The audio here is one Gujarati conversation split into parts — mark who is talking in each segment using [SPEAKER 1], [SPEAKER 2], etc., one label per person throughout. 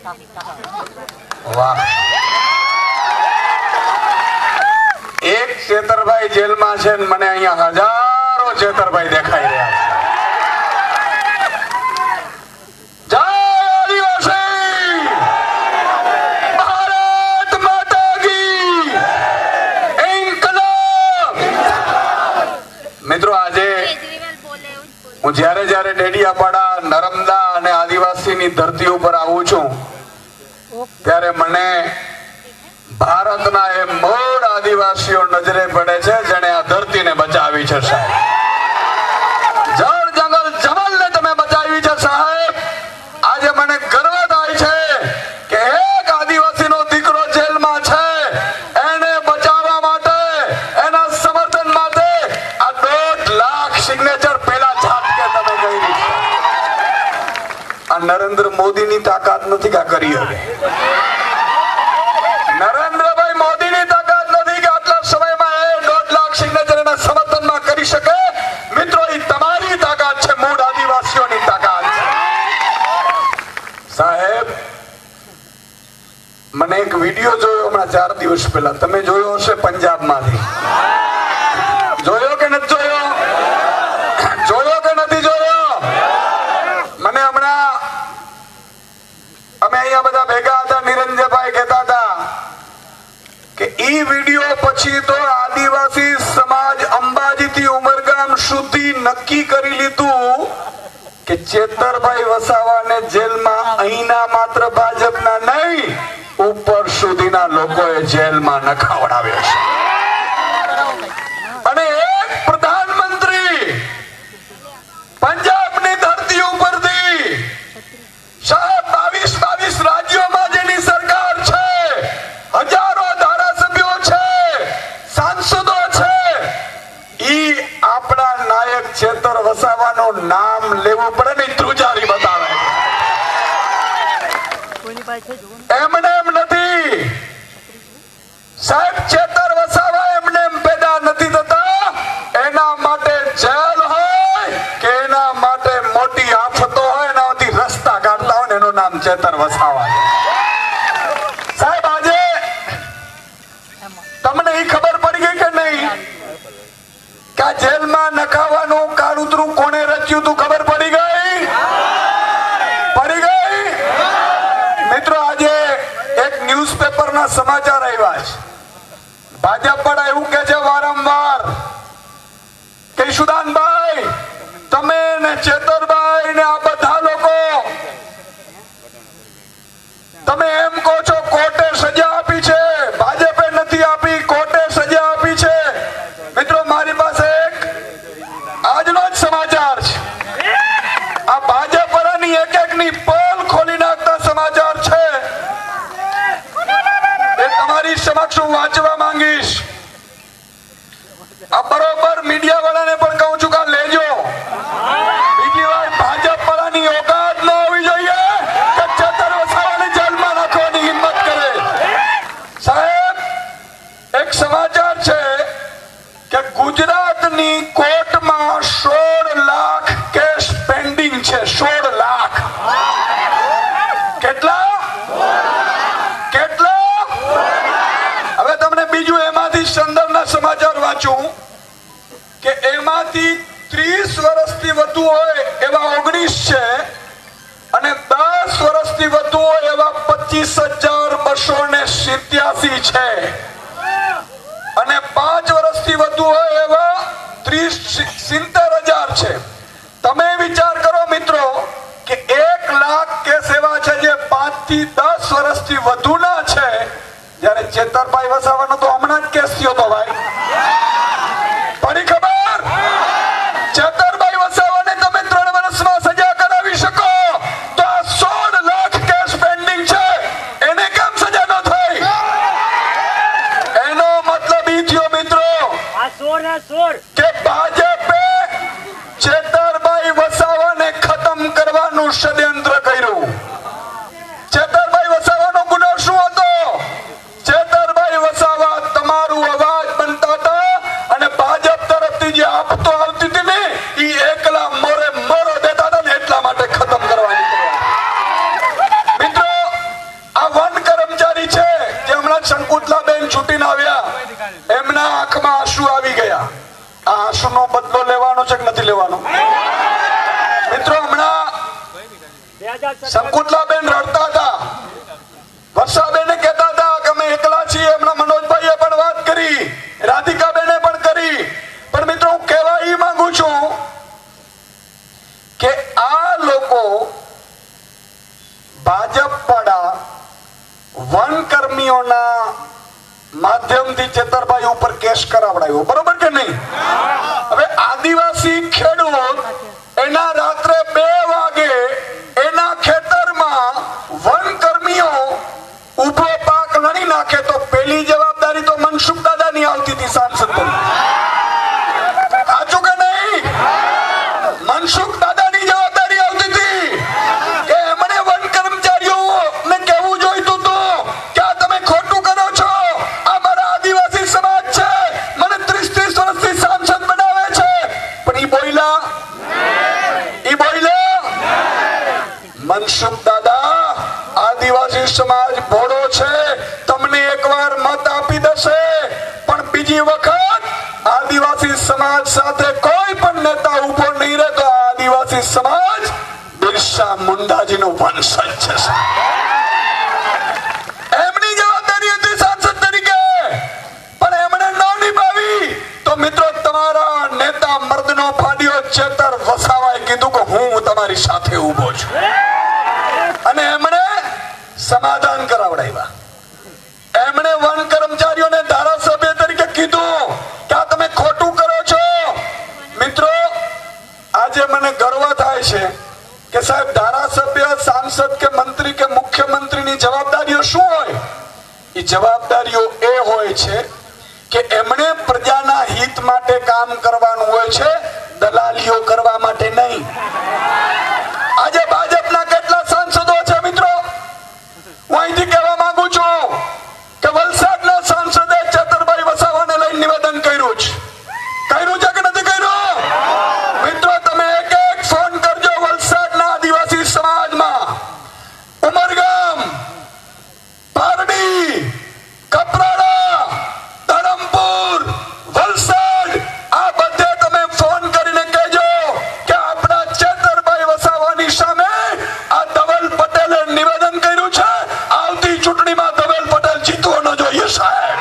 [SPEAKER 1] વાહ, એક ચેતરભાઈ જેલમાં છે ને મને અહીંયા હજારો ચેતરભાઈ દેખાઈ રહ્યા છે. મિત્રો આજે હું જ્યારે ડેડિયાપાડા, નર્મદા અને આદિવાસીની ધરતી ઉપર આવું છું ત્યારે મને ભારતના એ મૂળ આદિવાસીઓ નજરે પડે છે જેણે આ ધરતીને બચાવી છે સાહેબ. જળ જંગલ જમલને તમે બચાવી છે સાહેબ. આજે મને ગર્વ થાય છે કે એક આદિવાસીનો દીકરો જેલમાં છે, એને બચાવવા માટે, એના સમર્થન માટે આ 1.5 લાખ સિગ્નેચર પેલા ઝાટકે તમે કરી. આ નરેન્દ્ર મોદીની તાકાત નથી કે આ કરી હવે. નરેન્દ્રભાઈ મોદીની તાકાત નથી કે આટલા સમયમાં 1.5 લાખ સિગ્નેચર એના સમર્થનમાં કરી શકે. મિત્રો, એ તમારી તાકાત છે, મૂળ આદિવાસીઓની તાકાત છે સાહેબ. મને એક વિડીયો જોયો હમણાં 4 દિવસ પહેલા, તમે જોયો હશે, પંજાબમાંથી. જોયો કે નથી જોયો? જોયો કે નથી જોયો? મને હમણાં અમે અહીંયા બધા ભેગા હતા, નિરંજનભાઈ કહેતા હતા કે ઈ વિડીયો પછી તો આદિવાસી સમાજ અંબાજી થી ઉમરગામ સુધી નક્કી કરી લીધું કે ચેતરભાઈ વસાવાને જેલમાં અહીંના માત્ર ભાજપના નહીં, ઉપર સુધીના લોકોએ જેલમાં નખાવડાવ્યો છે. અને એક પ્રધાનમંત્રી પંજાબની ધરતી ઉપરથી સાહેબ 22 રાજ્યોમાં જેની સરકાર છે, હજારો ધારાસભ્યો છે, સાંસદો છે, ઈ આપણા નાયક ચેતર વસાવાનું નામ લેવું પડે ને ધ્રુજારી બતાવે. એમને એમ નથી સાહેબ, ચેતર વસાવા એમને એમ પેદા નથી થતા. એના માટે જેલ હોય કે એના માટે મોટી આફતો હોય, એનાથી રસ્તા કાઢતા હોય ને એનું નામ ચેતર વસાવા. સાહેબ, આજે તમને એ ખબર પડી ગઈ કે નહીં કે આ જેલમાં નખાવાનું કાળુતરું કોણે રચ્યું તું? ખબર પડી ગઈ? પડી ગઈ? મિત્રો, આજે એક ન્યૂઝપેપરના સમાચાર આવ્યા છે. ભાજપ પણ એવું કે છે વારંવાર કે સુદાનભાઈ, તમે ને ચેતરભાઈ ને આ બધા લોકો તમે એમ કહો છો કોર્ટે સજા આપી છે, ભાજપે નથી આપી, કોર્ટે સજા આપી છે. મિત્રો, મારી પાસે એક આજનો જ સમાચાર છે. આ ભાજપ વાળાની એક-એકની પોલ ખોલી નાખતા સમાચાર છે. એ તમારી સમક્ષ હું વાંચવા માંગીશ. આ બરોબર મીડિયા વાળાને પણ કહું છું કે લેજો. બીજી વાર ભાજપ વાળાની ઓકાત ન હોવી જોઈએ કે ચેતર વસાવાને જેલમાં નાખવાની હિંમત કરે. સાહેબ, એક સમાચાર છે કે ગુજરાતની કોર્ટમાં 16 લાખ કેસ પેન્ડિંગ છે. 16 લાખ. કેટલા? હવે તમને બીજું એમાંથી સંદર્ભના સમાચાર વાંચું કે એમાંથી 30 વર્ષથી વધુ હોય એવા 19 છે અને 10 વર્ષથી વધુ હોય એવા 25,287 છે અને 5 વર્ષથી વધુ હોય એવા 70,000 છે. તમે વિચાર કરો મિત્રો કે 1 લાખ કેસ એવા છે જે 5 થી 10 વર્ષથી વધુના છે, જ્યારે ચેતરભાઈ વસાવાનો તો હમણાં જ કેસ થયો તો ભાઈ. પડી ખબર? ચેતરભાઈ વસાવાને તમે 3 વર્ષમાં સજા કરાવી શકો તો આ 16 લાખ કેસ પેન્ડિંગ છે, એને કેમ સજા ન થઈ? એનો મતલબ ઈ થયો મિત્રો કે ભાજપે ચેતરભાઈ વસાવાને ખતમ કરવાનું ષડયંત્ર કર્યું. ચેતરભાઈ વસાવાનો ગુનો શું હતો? ચેતરભાઈ વસાવા તમારું અવાજ બનતા વર્ષનો બદલો લેવાનો છે કે નથી લેવાનો? મિત્રો હમણાં શકુંતલાબેન રડતા હતા, વર્ષાબેને કહેતા હતા કે અમે એકલા છીએ. હમણાં મનોજભાઈએ પણ વાત કરી, રાધિકાબેને પણ કરી. પણ મિત્રો હું કહેવા એ માંગુ છું કે આ લોકો ભાજપ વાળા વનકર્મીઓના માધ્યમથી ચેતરભાઈ ઉપર કેસ કરાવડાયો, બરોબર કે નહીં? હવે આદિવાસી ખેડૂત એના રાત્રે 2 વાગે એના ખેતરમાં વનકર્મીઓ ઉભો પાક લણી નાખે તો પેલી જવાબદારી તો મનસુખ દાદાની આવતી હતી સાંસદ તરીકે. સાચું કે નહીં? મનસુખ દાદાની જવાબદારી આવતી હતી કે એમણે વન કર્મચારીઓને કહેવું જોઈતું હતું કે આ તમે ખોટું કરો છો, આ મારા આદિવાસી સમાજ છે, મને 30 વર્ષથી સાંસદ બનાવે છે. પણ ઈ બોલ્યા મનસુખ દાદા આદિવાસી સમાજ ભોળો છે, તમને એકવાર મત આપી દેશે, પણ બીજી વખત આદિવાસી સમાજ સાથે કોઈ પણ નેતા ઉભો નહીં રહે તો આદિવાસી સમાજ બિરસા મુંડાજીનો વંશજ છે. એમની જવાબદારી હતી સાંસદ તરીકે, પણ એમણે ન નિભાવી. તો મિત્રો તમારા નેતા મર્દનો ફાડ્યો ચેતર વસાવાએ કીધું કે હું તમારી સાથે ઉભો છું, અને એમણે સમાધાન કરાવડાવ્યા. એમણે વન કર્મચારીઓને ધારાસભ્ય તરીકે કીધું કે આ તમે ખોટું કરો છો. મિત્રો આજે મને ગર્વ થાય છે કે સાહેબ ધારાસભ્ય, સાંસદ કે મંત્રી કે મુખ્યમંત્રીની જવાબદારીઓ શું હોય? એ જવાબદારીઓ એ હોય છે કે એમણે પ્રજાના હિત માટે કામ કરવાનું હોય છે, દલાલીઓ કરવા માટે નહીં. આજે ભાજપના કેટલા સાંસદો છે મિત્રો? હું અહીંથી કહેવા માંગુ છું કે વલસાડના સાંસદે ચેતરભાઈ વસાવાને લઈને નિવેદન કર્યું છે કે નથી કર્યું? મિત્રો તમે એક ફોન કરજો વલસાડના આદિવાસી સમાજમાં, ઉમરગામ, પારડી, કપરાડા, ધરમપુર, વલસાડ, આ બધે તમે ફોન કરીને કહેજો કે આપણા ચેતરભાઈ વસાવાની સામે આ ધવલ પટેલે નિવેદન કર્યું છે, આવતી ચૂંટણીમાં ધવલ પટેલ જીતવો ન જોઈએ. સાહેબ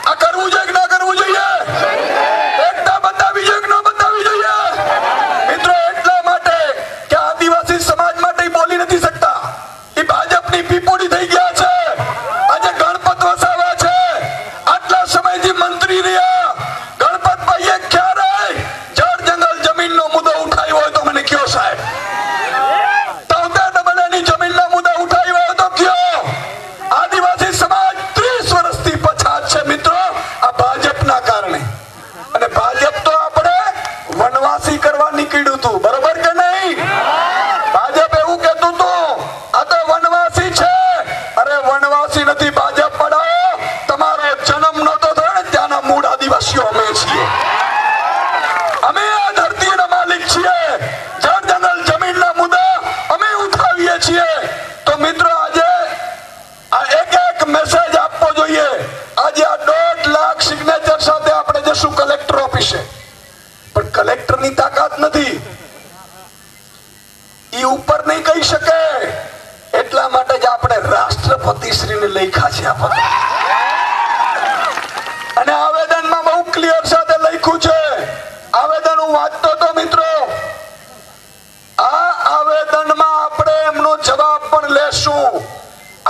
[SPEAKER 1] આ કરવું જોઈએ કે ના કરવું જોઈએ? એકતા બતાવી જોઈએ કે ન બતાવી જોઈએ? મિત્રો એટલા માટે કે આદિવાસી સમાજ માટે બોલી નથી શકતા, એ ભાજપની પીપોડી થઈ ગયા છે. આજે ગણપત વસાવા છે, આટલા સમયથી મંત્રી રહ્યા. ગણપતભાઈએ ક્યારે જળ જંગલ જમીનનો મુદ્દો ઉઠાવ્યો હોય તો મને કયો સાહેબ? 73 જમીનના મુદ્દા ઉઠાવ્યો હોય તો કયો? આદિવાસી સમાજ 30 વર્ષથી પછાત છે મિત્રો, આ ભાજપના કારણે. અને ભાજપ તો આપણે વનવાસી કરવા નીકળ્યું હતું, બરોબર કે નહીં? ભાજપ એવું કહેતું હતું આ તો વનવાસી છે. અરે વનવાસી નથી ભાજપ પડાવો, તમારો જન્મ નહોતો થયો ને ત્યાંના મૂળ આદિવાસીઓ અમે છીએ. અમે આ ધરતીના માલિક છીએ, જળ જંગલ જમીનના મુદ્દા અમે ઉઠાવીએ છીએ. તો મિત્રો આજે આ એક મેસેજ આપવો જોઈએ. આજે આ 1.5 લાખ સિગ્નેચર સાથે આપણે જશું કલેક્ટર ઓફિસે, પણ કલેક્ટરની તાકાત નથી, ઈ ઉપર નહીં કહી શકે. એટલા માટે જ આપણે રાષ્ટ્રપતિશ્રીને લખ્યા છે આ પત્ર, અને આવેદનમાં બહુ ક્લિયર સાથે લખ્યું છે. આવેદન હું વાંચતો તો મિત્રો, આ આવેદનમાં આપણે એમનો જવાબ પણ લેશું.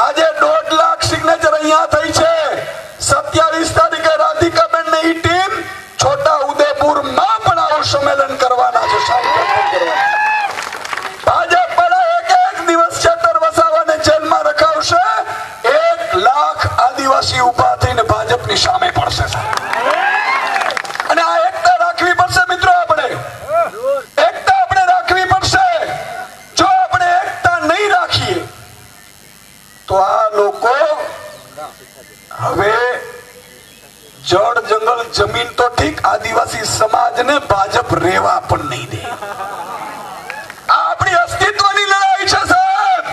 [SPEAKER 1] આજે 1.5 લાખ સિગ્નેચર અહીંયા થઈ છે. 27 તારીખે રાધિકાબેન ની ટીમ છોટા ઉદેપુરમાં પણ આવું સંમેલન કરવાના છે. ભાજપ વાળા એક દિવસ ચેતર વસાવાને જેલમાં રખાવશે, 1 લાખ આદિવાસી ઉભા થઈને ભાજપની સામે પડશે. અને આ એકતા રાખવી પડશે મિત્રો, આપણે એકતા આપણે રાખવી પડશે. જો આપણે એકતા નહીં રાખીએ તો આ લોકો હવે જળ જંગલ જમીન તો ઠીક, આદિવાસી સમાજને ભાજપ રેવા પણ નહીં દે. આ આપણી અસ્તિત્વની લડાઈ છે સાહેબ,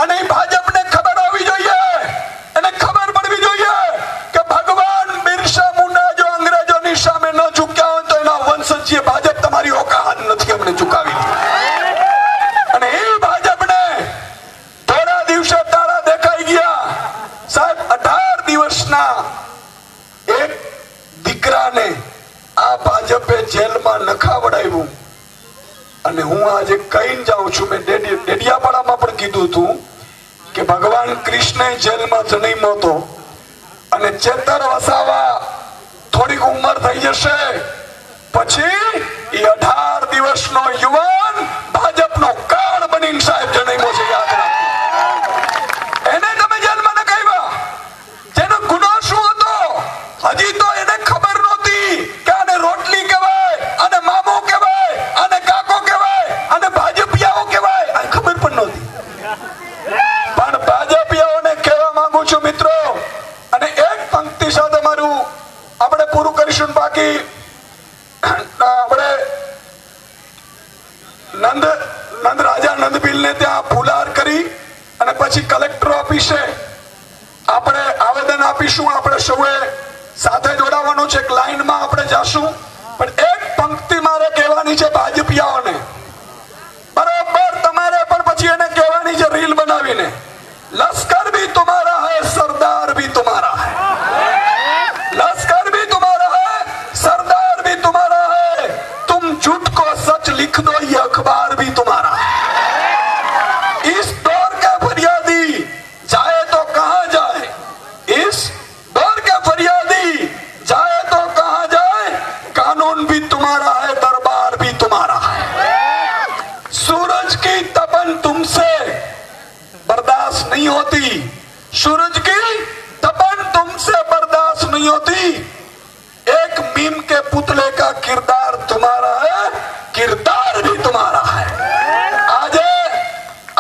[SPEAKER 1] અને ભાજપને ખબર હોવી જોઈએ, એને ખબર પડવી જોઈએ કે ભગવાન બિરસા મુંડા જો અંગ્રેજોની સામે ન ઝૂકતા અને હું આજે કહીને જાઉં છું, મેં ડેડિયાપાડામાં પણ કીધું હતું કે ભગવાન કૃષ્ણ જેલમાં જન્મ્યો હતો અને ચેતર વસાવા થોડીક ઉંમર થઈ જશે પછી એ 18 દિવસનો યુવાન ભાજપનો કાળ બનીને સાહેબ જન્મ્યો છે. યાદ રાખો, એને તમે જેલમાં નખાવ્યા. જેનો ગુનો શું હતો હજી તો એને ખબર નહોતી કે આને રોટલી કહેવાય, આને મામો કહેવાય, આને કાકો કહેવાય, આને ભાજપિયાઓ કહેવાય, આ ખબર પણ નહોતી. પણ ભાજપિયાઓને કહેવા માંગુ છું મિત્રો, અને એક પંક્તિ સાથે મારું આપણે પૂરું કરીશું. બાકી આપણે નંદ રાજા નંદબીલ ને ત્યાં ફુલાર કરી અને પછી કલેક્ટર ઓફિસે આપણે આવેદન આપીશું. આપણે સૌએ સાથે જોડાવાનું છે, એક લાઈનમાં આપણે જાશું. પણ એક પંક્તિ મારે કહેવાની છે ભાજપિયાઓને, બરોબર તમારે પણ પછી એને કહેવાની છે રીલ બનાવીને, લશ્કર भी तुम्हारा है सरदार भी तुम्हारा है, लश्कर भी तुम्हारा है सरदार भी तुम्हारा है, तुम झूठ को सच लिख दो ये अखबार भी तुम्हारा है. इस दौर के फरियादी जाए तो कहां जाए, इस दौर के फरियादी जाए तो कहां जाए, कानून भी तुम्हारा है दरबार भी तुम्हारा है. सूरज की तपन तुमसे बर्दाश्त नहीं होती, सूरज की तपन तुमसे बर्दाश्त नहीं होती, एक मीम के पुतले का किरदार तुम्हारा है, किरदार भी तुम्हारा है. આજે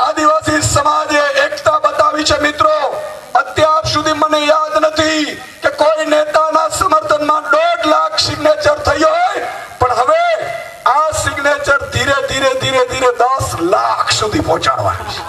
[SPEAKER 1] આદિવાસી સમાજે એકતા બતાવી છે મિત્રો. અત્યાર સુધી મને યાદ નથી કે કોઈ નેતાના સમર્થનમાં 1.5 લાખ સિગ્નેચર થયો હોય, પણ હવે આ સિગ્નેચર ધીરે ધીરે 10 લાખ સુધી પહોંચાડવાની છે.